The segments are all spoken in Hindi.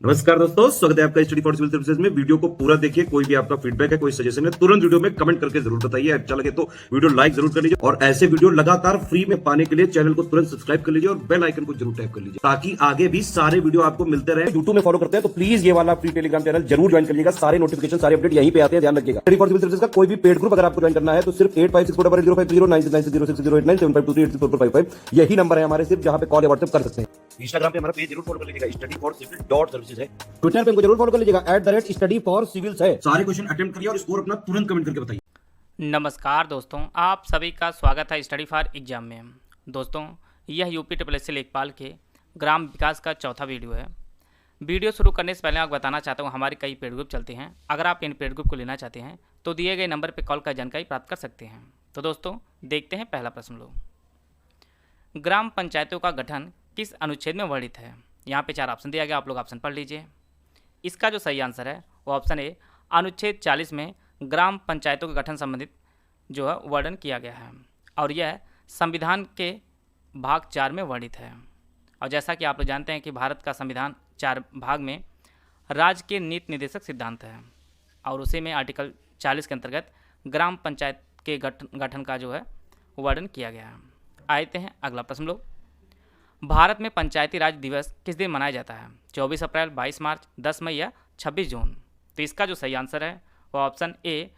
नमस्कार दोस्तों, स्वागत है आपका स्टडी फॉर सिविल सर्विसेज में। वीडियो को पूरा देखिए। कोई भी आपका फीडबैक है, कोई सजेशन है, तुरंत वीडियो में कमेंट करके जरूर बताइए। अच्छा लगे तो वीडियो लाइक जरूर कर लीजिए और ऐसे वीडियो लगातार फ्री में पाने के लिए चैनल को तुरंत सब्सक्राइब कर लीजिए और बेल आइकन को जरूर टैप कर लीजिए ताकि आगे भी सारे वीडियो आपको मिलते रहे। यूट्यूब में फॉलो करते हैं तो प्लीज ये वाला फ्री टेलीग्राम चैनल जरूर ज्वाइन करिएगा। सारे नोटिफिकेशन, सारे अपडेट यहीं पे आते हैं, ध्यान रखिएगा। स्टडी फॉर सिविल सर्विसेज का कोई भी पेड ग्रुप अगर आपको ज्वाइन करना है तो सिर्फ 8564809606097523860555 यही नंबर है हमारे, सिर्फ जहां पे कॉल या व्हाट्सएप कर सकते हैं। इंस्टाग्राम पे हमारा पेज जरूर फॉलो कर लीजिएगा, study for civil dot services है। ट्विटर पे हमको जरूर फॉलो कर लीजिएगा, @study for civils है। सारे क्वेश्चन अटेम्प्ट करिए और स्कोर अपना तुरंत कमेंट करके बताइए। नमस्कार दोस्तों, आप सभी का स्वागत है स्टडी फॉर एग्जाम में। दोस्तों, यह यूपी SSC लेखपाल के ग्राम विकास का चौथा वीडियो है। वीडियो शुरू करने से पहले आपको बताना चाहता हूँ, हमारे कई पेड ग्रुप चलते हैं। अगर आप इन पेड ग्रुप को लेना चाहते हैं तो दिए गए नंबर पर कॉल कर जानकारी प्राप्त कर सकते हैं। तो दोस्तों, देखते हैं पहला प्रश्न लो। ग्राम पंचायतों का गठन किस अनुच्छेद में वर्णित है? यहाँ पे 4 ऑप्शन दिया गया, आप लोग ऑप्शन पढ़ लीजिए। इसका जो सही आंसर है वो ऑप्शन ए, अनुच्छेद 40 में ग्राम पंचायतों के गठन संबंधित जो है वर्णन किया गया है और यह संविधान के भाग 4 में वर्णित है। और जैसा कि आप लोग जानते हैं कि भारत का संविधान 4 भाग में राज्य के नीति निर्देशक सिद्धांत है और उसी में आर्टिकल 40 के अंतर्गत ग्राम पंचायत के गठन का जो है वर्णन किया गया है। आते हैं अगला प्रश्न लोग। भारत में पंचायती राज दिवस किस दिन मनाया जाता है? 24 अप्रैल, 22 मार्च, 10 मई या 26 जून? तो इसका जो सही आंसर है वो ऑप्शन ए,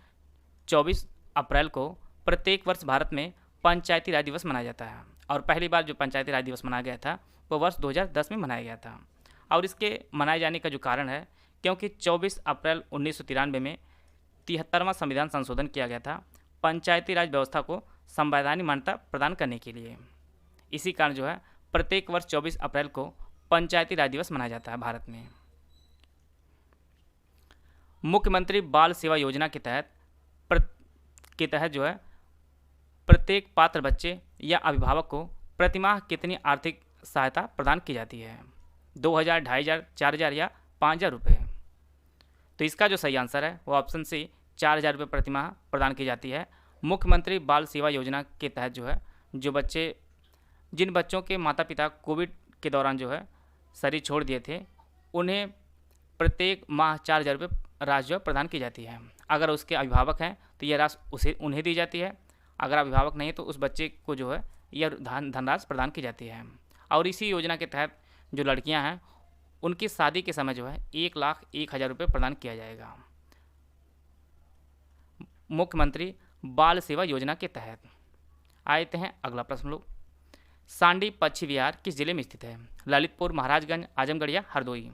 24 अप्रैल को प्रत्येक वर्ष भारत में पंचायती राज दिवस मनाया जाता है। और पहली बार जो पंचायती राज दिवस मनाया गया था वो वर्ष 2010 में मनाया गया था। और इसके मनाए जाने का जो कारण है, क्योंकि 24 अप्रैल 1993 में 73वां संविधान संशोधन किया गया था पंचायती राज व्यवस्था को संवैधानिक मान्यता प्रदान करने के लिए। इसी कारण जो है प्रत्येक वर्ष 24 अप्रैल को पंचायती राज दिवस मनाया जाता है भारत में। मुख्यमंत्री बाल सेवा योजना के तहत जो है प्रत्येक पात्र बच्चे या अभिभावक को प्रतिमाह कितनी आर्थिक सहायता प्रदान की जाती है? 2000, 2500, 4000 या 5000 रुपये? तो इसका जो सही आंसर है वो ऑप्शन सी, 4000 रुपये प्रतिमाह प्रदान की जाती है। मुख्यमंत्री बाल सेवा योजना के तहत जो है जिन बच्चों के माता पिता कोविड के दौरान जो है शरीर छोड़ दिए थे, उन्हें प्रत्येक माह 4000 रुपये राशि जो प्रदान की जाती है। अगर उसके अभिभावक हैं तो यह राशि उन्हें दी जाती है, अगर अभिभावक नहीं तो उस बच्चे को जो है यह धनराशि प्रदान की जाती है। और इसी योजना के तहत जो लड़कियां हैं उनकी शादी के समय जो है 1,01,000 रुपये प्रदान किया जाएगा मुख्यमंत्री बाल सेवा योजना के तहत। आते हैं अगला प्रश्न लोग। सांडी पश्चिम विहार किस जिले में स्थित है? ललितपुर, महाराजगंज, आजमगढ़ या हरदोई?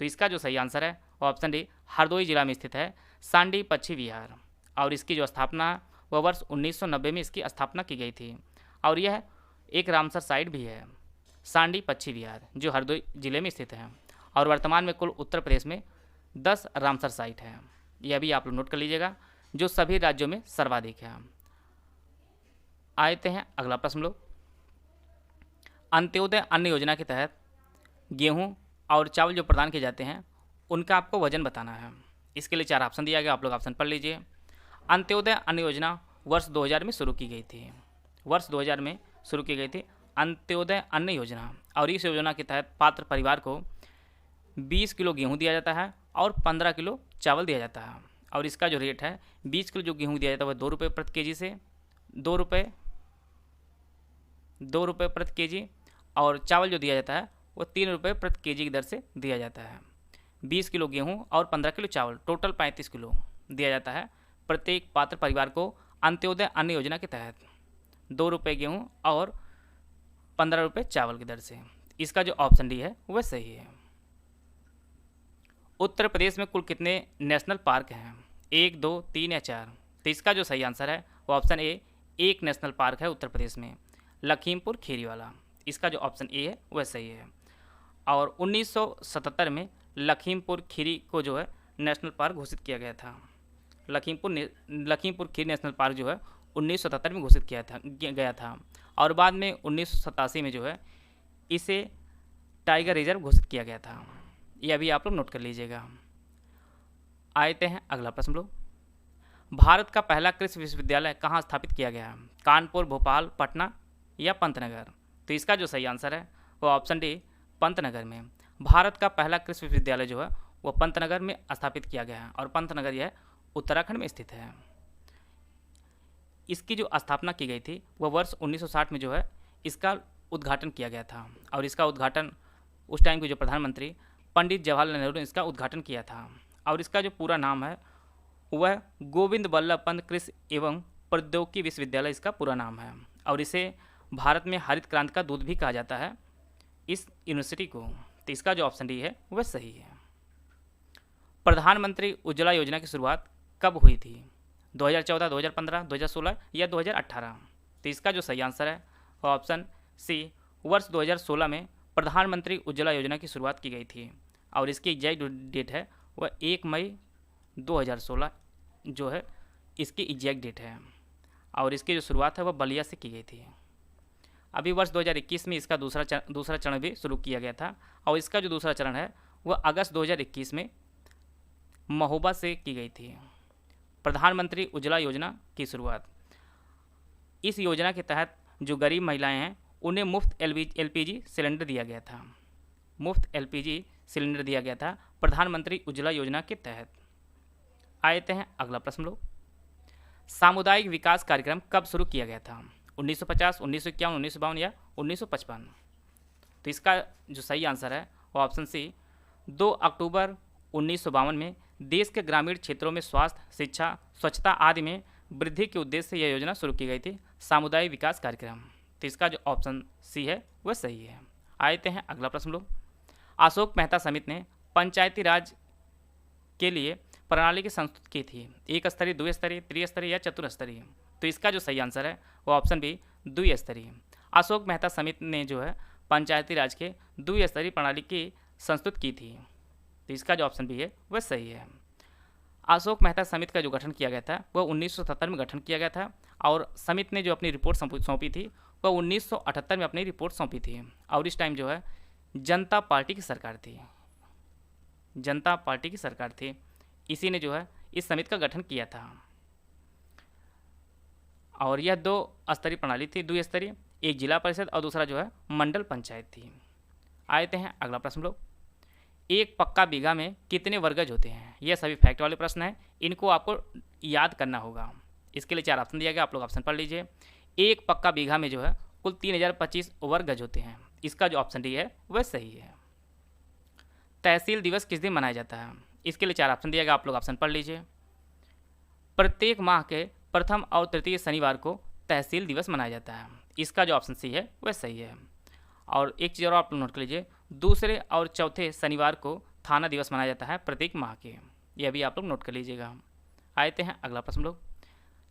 तो इसका जो सही आंसर है वो ऑप्शन डी, हरदोई जिला में स्थित है सांडी पश्चिम विहार। और इसकी जो स्थापना है वह वर्ष 1990 में इसकी स्थापना की गई थी। और यह एक रामसर साइट भी है, सांडी पश्चिम विहार, जो हरदोई जिले में स्थित है। और वर्तमान में कुल उत्तर प्रदेश में 10 रामसर साइट है। यह भी आप लोग नोट कर लीजिएगा, जो सभी राज्यों में सर्वाधिक है। आते हैं अगला प्रश्न लोग। अंत्योदय अन्न योजना के तहत गेहूं और चावल जो प्रदान किए जाते हैं उनका आपको वजन बताना है। इसके लिए 4 ऑप्शन दिया गया, आप लोग ऑप्शन पढ़ लीजिए। अंत्योदय अन्न योजना वर्ष 2000 में शुरू की गई थी। वर्ष 2000 में शुरू की गई थी अंत्योदय अन्न योजना। और इस योजना के तहत पात्र परिवार को 20 किलो गेहूँ दिया जाता है और 15 किलो चावल दिया जाता है। और इसका जो रेट है, 20 किलो जो गेहूँ दिया जाता है वह 2 रुपये प्रति केजी से 2 रुपये प्रति केजी, और चावल जो दिया जाता है वो 3 रुपये प्रति केजी की दर से दिया जाता है। 20 किलो गेहूं और 15 किलो चावल, टोटल 35 किलो दिया जाता है प्रत्येक पात्र परिवार को अंत्योदय अन्न योजना के तहत, 2 रुपये गेहूं और 15 रुपये चावल की दर से। इसका जो ऑप्शन डी है वह सही है। उत्तर प्रदेश में कुल कितने नेशनल पार्क हैं? 1, 2, 3 या 4? तो इसका जो सही आंसर है वो ऑप्शन ए, 1 नेशनल पार्क है उत्तर प्रदेश में, लखीमपुर खीरी वाला। इसका जो ऑप्शन ए है वह सही है। और 1977 में लखीमपुर खीरी को जो है नेशनल पार्क घोषित किया गया था। लखीमपुर खीरी नेशनल पार्क जो है 1977 में घोषित गया था। और बाद में 1987 में जो है इसे टाइगर रिजर्व घोषित किया गया था। यह भी आप लोग नोट कर लीजिएगा। आते हैं अगला प्रश्न लोग। भारत का पहला कृषि विश्वविद्यालय कहाँ स्थापित किया गया है? कानपुर, भोपाल, पटना या पंतनगर? तो इसका जो सही आंसर है वो ऑप्शन डी, पंतनगर में। भारत का पहला कृषि विश्वविद्यालय जो है वह पंतनगर में स्थापित किया गया है और पंतनगर यह उत्तराखंड में स्थित है। इसकी जो स्थापना की गई थी वह वर्ष 1960 में जो है इसका उद्घाटन किया गया था और इसका उद्घाटन उस टाइम के जो प्रधानमंत्री पंडित जवाहरलाल नेहरू ने इसका उद्घाटन किया था। और इसका जो पूरा नाम है वह गोविंद वल्लभ पंत कृषि एवं प्रौद्योगिकी विश्वविद्यालय इसका पूरा नाम है और इसे भारत में हरित क्रांति का दूत भी कहा जाता है इस यूनिवर्सिटी को। तो इसका जो ऑप्शन डी है वह सही है। प्रधानमंत्री उज्ज्वला योजना की शुरुआत कब हुई थी? 2014, 2015, 2016 या 2018? तो इसका जो सही आंसर है वह ऑप्शन सी, वर्ष 2016 में प्रधानमंत्री उज्ज्वला योजना की शुरुआत की गई थी और इसकी एग्जैक्ट डेट है वह 1 मई 2016 जो है इसकी एग्जैक्ट डेट है और इसकी जो शुरुआत है वह बलिया से की गई थी। अभी वर्ष 2021 में इसका दूसरा चरण भी शुरू किया गया था और इसका जो दूसरा चरण है वह अगस्त 2021 में महोबा से की गई थी। प्रधानमंत्री उज्ज्वला योजना की शुरुआत, इस योजना के तहत जो गरीब महिलाएं हैं उन्हें मुफ्त एलपीजी सिलेंडर दिया गया था। मुफ्त एलपीजी सिलेंडर दिया गया था प्रधानमंत्री उज्ज्वला योजना के तहत। आते हैं अगला प्रश्न लोग, सामुदायिक विकास कार्यक्रम कब शुरू किया गया था? 1950, 1951, 1952 या 1955? तो इसका जो सही आंसर है वो ऑप्शन सी, 2 अक्टूबर 1952 में देश के ग्रामीण क्षेत्रों में स्वास्थ्य, शिक्षा, स्वच्छता आदि में वृद्धि के उद्देश्य से यह योजना शुरू की गई थी, सामुदायिक विकास कार्यक्रम। तो इसका जो ऑप्शन सी है वह सही है। आते हैं अगला प्रश्न लोग, अशोक मेहता समिति ने पंचायती राज के लिए प्रणाली की संस्तुत की थी, एक स्तरीय, द्विस्तरीय, त्रिस्तरीय या चतुस्तरीय? तो इसका जो सही आंसर है वो ऑप्शन बी, द्विस्तरीय। अशोक मेहता समिति ने जो है पंचायती राज के द्विस्तरीय प्रणाली की संस्तुत की थी। तो इसका जो ऑप्शन बी है वह सही है। अशोक मेहता समिति का जो गठन किया गया था वह 1977 में गठन किया गया था और समिति ने जो अपनी रिपोर्ट सौंपी थी वह 1978 में अपनी रिपोर्ट सौंपी थी और इस टाइम जो है जनता पार्टी की सरकार थी। जनता पार्टी की सरकार थी, इसी ने जो है इस समिति का गठन किया था और यह 2 स्तरीय प्रणाली थी, द्विस्तरीय, एक जिला परिषद और दूसरा जो है मंडल पंचायत थी। आते हैं अगला प्रश्न लोग, एक पक्का बीघा में कितने वर्गज होते हैं? यह सभी फैक्ट वाले प्रश्न हैं, इनको आपको याद करना होगा। इसके लिए 4 ऑप्शन दिया गया, आप लोग ऑप्शन पढ़ लीजिए। एक पक्का बीघा में जो है कुल 3025 वर्गज होते हैं, इसका जो ऑप्शन डी है वह सही है। तहसील दिवस किस दिन मनाया जाता है? इसके लिए 4 ऑप्शन दिया गया, आप लोग ऑप्शन पढ़ लीजिए। प्रत्येक माह के प्रथम और तृतीय शनिवार को तहसील दिवस मनाया जाता है, इसका जो ऑप्शन सी है वह सही है। और एक चीज़ और आप लोग नोट कर लीजिए, दूसरे और चौथे शनिवार को थाना दिवस मनाया जाता है प्रत्येक माह के, यह भी आप लोग नोट कर लीजिएगा। आते हैं अगला प्रश्न लोग,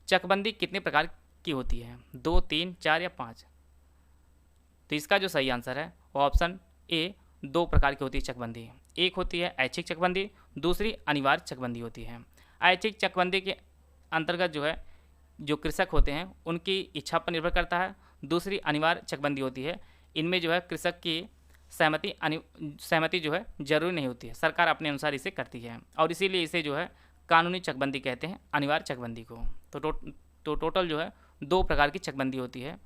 चकबंदी कितने प्रकार की होती है? 2, 3, 4 या 5? तो इसका जो सही आंसर है वो ऑप्शन ए, 2 प्रकार की होती है चकबंदी। एक होती है ऐच्छिक चकबंदी, दूसरी अनिवार्य चकबंदी होती है। ऐच्छिक चकबंदी के अंतर्गत जो है जो कृषक होते हैं उनकी इच्छा पर निर्भर करता है। दूसरी अनिवार्य चकबंदी होती है, इनमें जो है कृषक की सहमति जो है जरूरी नहीं होती है, सरकार अपने अनुसार इसे करती है और इसीलिए इसे जो है कानूनी चकबंदी कहते हैं, अनिवार्य चकबंदी को। तो टोटल जो है 2 प्रकार की चकबंदी होती है,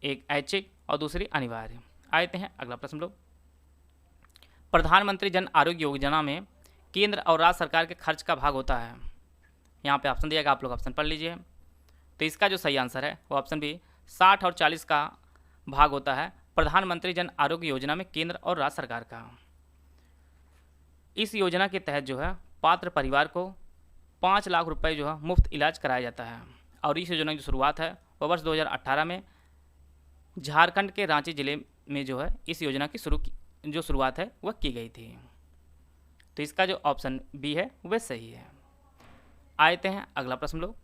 एक ऐच्छिक और दूसरी अनिवार्य। आते हैं अगला प्रश्न लोग, प्रधानमंत्री जन आरोग्य योजना में केंद्र और राज्य सरकार के खर्च का भाग होता है, यहाँ पे ऑप्शन दिया गया, आप लोग ऑप्शन पढ़ लीजिए। तो इसका जो सही आंसर है वो ऑप्शन बी, 60 और 40 का भाग होता है प्रधानमंत्री जन आरोग्य योजना में केंद्र और राज्य सरकार का। इस योजना के तहत जो है पात्र परिवार को 5 लाख रुपए जो है मुफ्त इलाज कराया जाता है और इस योजना की शुरुआत है वह वर्ष 2018 में झारखंड के रांची जिले में जो है इस योजना की शुरुआत है वह की गई थी। तो इसका जो ऑप्शन बी है वह सही है। आते हैं अगला प्रश्न लोग,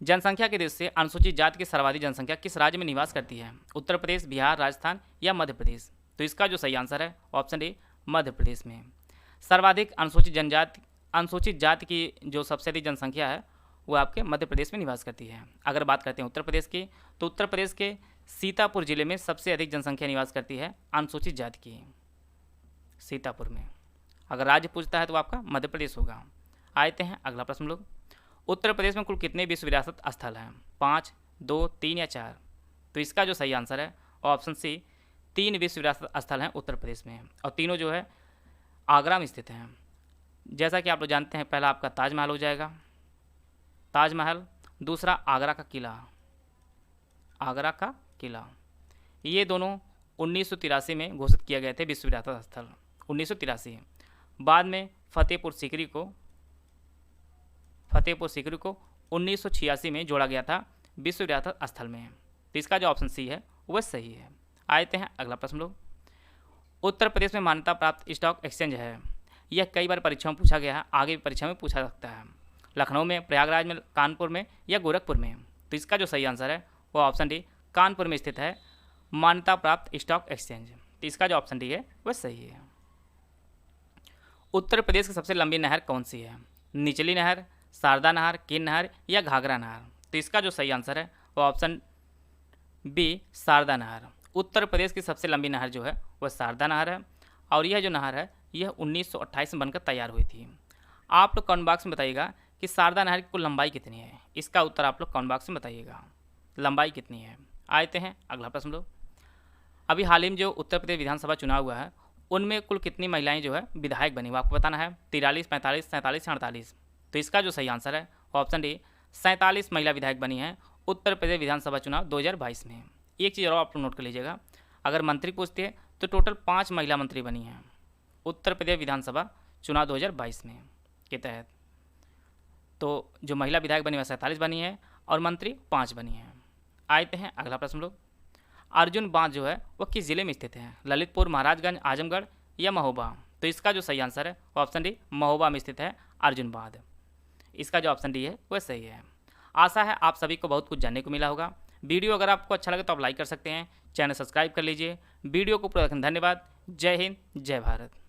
जनसंख्या के दृष्टि से अनुसूचित जाति की सर्वाधिक जनसंख्या किस राज्य में निवास करती है? उत्तर प्रदेश, बिहार, राजस्थान या मध्य प्रदेश? तो इसका जो सही आंसर है ऑप्शन डी, मध्य प्रदेश में। सर्वाधिक अनुसूचित जाति की जो सबसे अधिक जनसंख्या है वो आपके मध्य प्रदेश में निवास करती है। अगर बात करते हैं उत्तर प्रदेश की, तो उत्तर प्रदेश के सीतापुर जिले में सबसे अधिक जनसंख्या निवास करती है अनुसूचित जाति की, सीतापुर में। अगर राज्य पूछता है तो आपका मध्य प्रदेश होगा। आते हैं अगला प्रश्न लोग, उत्तर प्रदेश में कुल कितने विश्व विरासत स्थल हैं? 5, 2, 3 या 4? तो इसका जो सही आंसर है ऑप्शन सी, 3 विश्व विरासत स्थल हैं उत्तर प्रदेश में, और तीनों जो है आगरा में स्थित हैं। जैसा कि आप लोग जानते हैं, पहला आपका ताजमहल हो जाएगा, ताजमहल। दूसरा आगरा का किला, आगरा का किला। ये दोनों 1983 में घोषित किए गए थे विश्व विरासत स्थल, 1983। बाद में फतेहपुर सीकरी को 1986 में जोड़ा गया था विश्व विरासत स्थल में। तो इसका जो ऑप्शन सी है वह सही है। आते हैं अगला प्रश्न लोग। उत्तर प्रदेश में मान्यता प्राप्त स्टॉक एक्सचेंज है। यह कई बार परीक्षा में पूछा गया है, आगे भी परीक्षा में पूछा सकता है। लखनऊ में, प्रयागराज में, कानपुर में या गोरखपुर में। तो इसका जो सही आंसर है वो ऑप्शन डी, कानपुर में स्थित है मान्यता प्राप्त स्टॉक एक्सचेंज। तो इसका जो ऑप्शन डी है वह सही है। उत्तर प्रदेश की सबसे लंबी नहर कौन सी है? निचली नहर, शारदा नहर, केन नहर या घाघरा नहर। तो इसका जो सही आंसर है वो ऑप्शन बी, शारदा नहर। उत्तर प्रदेश की सबसे लंबी नहर जो है वह शारदा नहर है, और यह जो नहर है यह 1928 में बनकर तैयार हुई थी। आप लोग कमेंट बॉक्स में बताइएगा कि शारदा नहर की कुल लंबाई कितनी है। इसका उत्तर आप लोग कमेंट बॉक्स में बताइएगा, लंबाई कितनी है। आते हैं अगला प्रश्न लोग। अभी हाल ही में जो उत्तर प्रदेश विधानसभा चुनाव हुआ है उनमें कुल कितनी महिलाएं जो है विधायक बनी, वो आपको बताना है। 43, 45, 47 या 48। तो इसका जो सही आंसर है ऑप्शन डी, 47 महिला विधायक बनी हैं उत्तर प्रदेश विधानसभा चुनाव 2022 में। एक चीज़ और आप लोग नोट कर लीजिएगा, अगर मंत्री पूछते हैं तो टोटल 5 महिला मंत्री बनी हैं उत्तर प्रदेश विधानसभा चुनाव 2022 में के तहत। तो जो महिला विधायक बनी वह 47 बनी है और मंत्री 5 बनी हैं। आते हैं अगला प्रश्न लोग। अर्जुन बांध जो है वह किस जिले में स्थित है? ललितपुर, महाराजगंज, आजमगढ़ या महोबा। तो इसका जो सही आंसर है ऑप्शन डी, महोबा में स्थित है अर्जुन बांध। इसका जो ऑप्शन डी है वह सही है। आशा है आप सभी को बहुत कुछ जानने को मिला होगा। वीडियो अगर आपको अच्छा लगे तो आप लाइक कर सकते हैं, चैनल सब्सक्राइब कर लीजिए। वीडियो को पूरा देखने धन्यवाद। जय हिंद, जय भारत।